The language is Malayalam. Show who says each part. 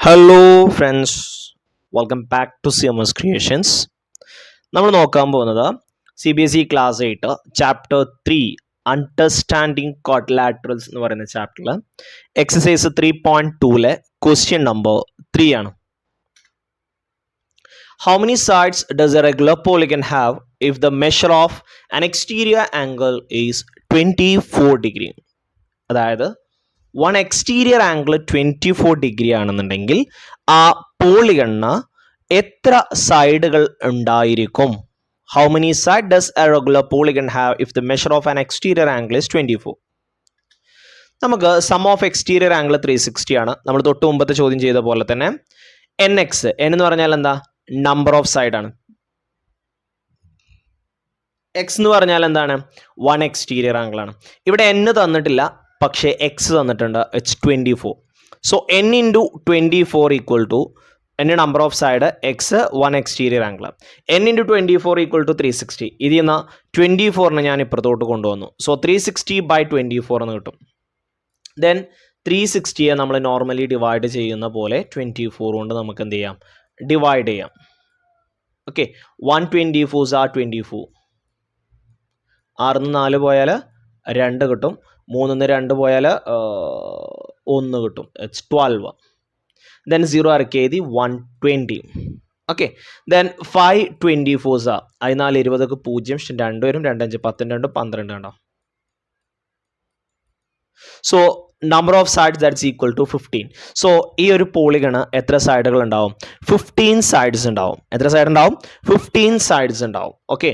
Speaker 1: Hello friends, welcome back to CMS creations. നമ്മൾ നോക്കാൻ പോകുന്നത് CBSE class 8 chapter 3 understanding quadrilaterals എന്ന് പറയുന്ന ചാപ്റ്ററിൽ എക്സസൈസ് 3.2 ക്വസ്റ്റ്യൻ നമ്പർ 3 ആണ്. How many sides does a regular polygon have if the measure of an exterior angle is 24 degree? അതായത് വൺ എക്സ്റ്റീരിയർ ആംഗിൾ 24 ഡിഗ്രി ആണെന്നുണ്ടെങ്കിൽ ആ പോളിഗണിന് എത്ര സൈഡുകൾ ഉണ്ടായിരിക്കും? How many side does A regular polygon have if the measure of an exterior angle is 24? നമുക്ക് സം ഓഫ് എക്സ്റ്റീരിയർ ആംഗിൾ 360 ആണ്. നമ്മൾ തൊട്ട് മുമ്പത്തെ ചോദ്യം ചെയ്ത പോലെ തന്നെ NX എന്ന് പറഞ്ഞാൽ എന്താ? നമ്പർ ഓഫ് സൈഡ് ആണ്. എക്സ് എന്ന് പറഞ്ഞാൽ എന്താണ്? വൺ എക്സ്റ്റീരിയർ ആംഗിൾ ആണ്. ഇവിടെ N തന്നിട്ടില്ല, പക്ഷേ എക്സ് തന്നിട്ടുണ്ട്. It's 24. So N into 24 equal to N number of side, x one exterior angle. N into 24 equal to 360. ഇതിൽ നിന്ന് 24 ഞാൻ ഇപ്പുറത്തോട്ട് കൊണ്ടുവന്നു. സോ 360/24 എന്ന് കിട്ടും. ദെൻ 360 നമ്മൾ നോർമലി ഡിവൈഡ് ചെയ്യുന്ന പോലെ 24 കൊണ്ട് നമുക്ക് എന്ത് ചെയ്യാം? ഡിവൈഡ് ചെയ്യാം. Okay, 124s are 24. 6 4 പോയാൽ 2 കിട്ടും. 3 2 പോയാൽ 1 കിട്ടും. ഇറ്റ്സ് 12. ദെൻ 0 ഇറക്കി എഴുതി 120. ഓക്കെ, ദെൻ 524s ആ. 14 20 0 2 വരും. 2 5 10 2 12 കണ്ടോ? So number of sides that's equal to 15. So ഈ ഒരു പോളിഗണ് എത്ര സൈഡുകൾ ഉണ്ടാവും? 15 സൈഡ്സ് ഉണ്ടാവും. എത്ര സൈഡ് ഉണ്ടാവും? 15 സൈഡ്സ് ഉണ്ടാവും. ഓക്കെ,